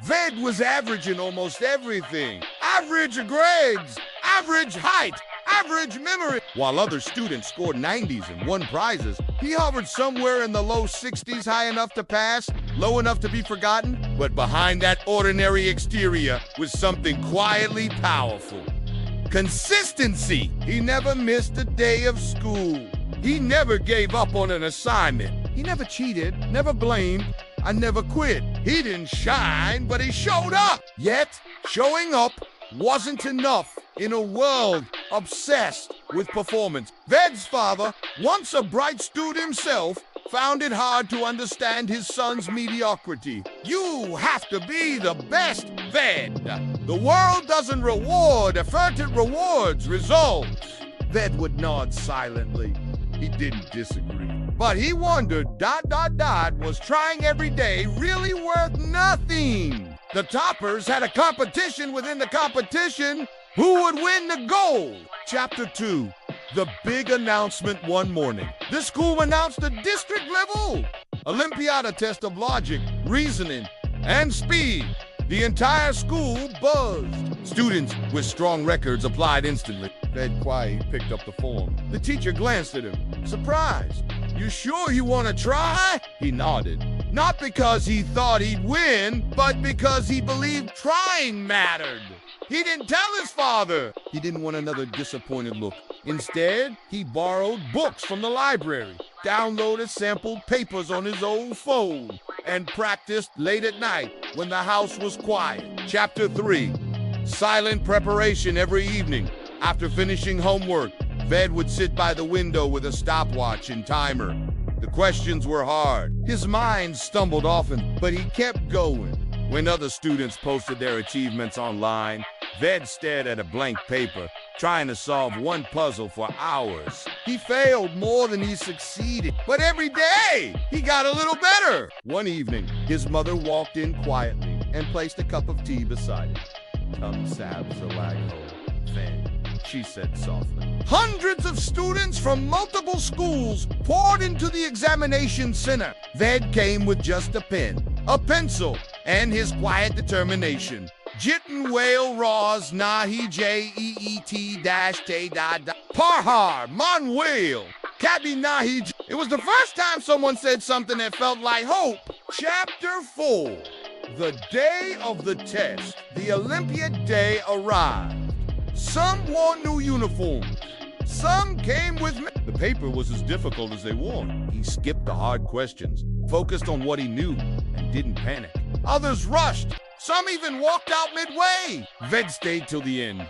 Ved was average in almost everything. Average grades, average height, average memory. While other students scored 90s and won prizes, he hovered somewhere in the low 60s, high enough to pass, low enough to be forgotten. But behind that ordinary exterior was something quietly powerful. Consistency. He never missed a day of school. He never gave up on an assignment. He never cheated, never blamed, and never quit. He didn't shine, but he showed up. Yet, showing up wasn't enough in a world obsessed with performance. Ved's father, once a bright student himself, found it hard to understand his son's mediocrity. You have to be the best, Ved. The world doesn't reward effort, it rewards results. Ved would nod silently. He didn't disagree. But he wondered, was trying every day really worth nothing? The toppers had a competition within the competition. Who would win the gold? Chapter 2. The big announcement one morning. The school announced a district-level Olympiada test of logic, reasoning, and speed. The entire school buzzed. Students with strong records applied instantly. Ved quietly picked up the form. The teacher glanced at him, surprised. "You sure you want to try?" He nodded. Not because he thought he'd win, but because he believed trying mattered. He didn't tell his father. He didn't want another disappointed look. Instead, he borrowed books from the library, downloaded sampled papers on his old phone, and practiced late at night when the house was quiet. Chapter 3. Silent preparation every evening. After finishing homework, Ved would sit by the window with a stopwatch and timer. The questions were hard. His mind stumbled often, but he kept going. When other students posted their achievements online, Ved stared at a blank paper, trying to solve one puzzle for hours. He failed more than he succeeded, but every day he got a little better. One evening, his mother walked in quietly and placed a cup of tea beside him. "Come, Sabzalago, Ved," she said softly. Hundreds of students from multiple schools poured into the examination center. Ved came with just a pen, a pencil, and his quiet determination. Jitten whale raws nahi jeet dash te da da parhar mon whale kabi nahi. It was the first time someone said something that felt like hope. Chapter 4. The day of the test. The Olympiad day arrived. Some wore new uniforms. Some came with me. The paper was as difficult as they wore. He skipped the hard questions, focused on what he knew, and didn't panic. Others rushed. Some even walked out midway. Ved stayed till the end,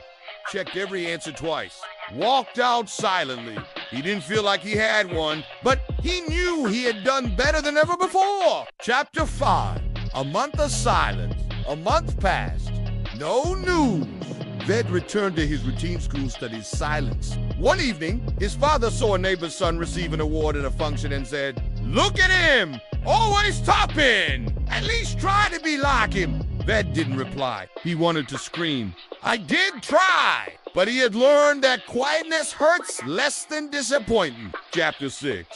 checked every answer twice, walked out silently. He didn't feel like he had one, but he knew he had done better than ever before. Chapter 5. A month of silence. A month passed. No news. Ved returned to his routine school studies silence. One evening, his father saw a neighbor's son receive an award at a function and said, "Look at him! Always topping! At least try to be like him." Ved didn't reply. He wanted to scream, "I did try!" But he had learned that quietness hurts less than disappointment. Chapter 6.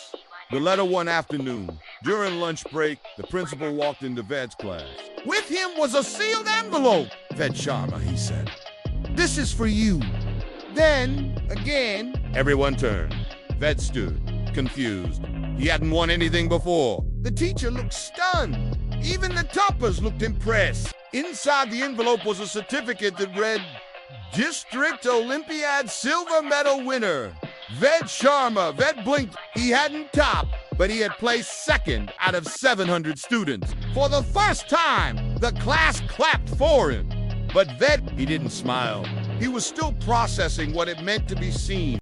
The letter one afternoon. During lunch break, the principal walked into Ved's class. With him was a sealed envelope. "Ved Sharma," he said. "This is for you." Then, again, everyone turned. Ved stood, confused. He hadn't won anything before. The teacher looked stunned. Even the toppers looked impressed. Inside the envelope was a certificate that read, "District Olympiad Silver Medal Winner, Ved Sharma." Ved blinked. He hadn't topped, but he had placed second out of 700 students. For the first time, the class clapped for him. But Ved, he didn't smile. He was still processing what it meant to be seen.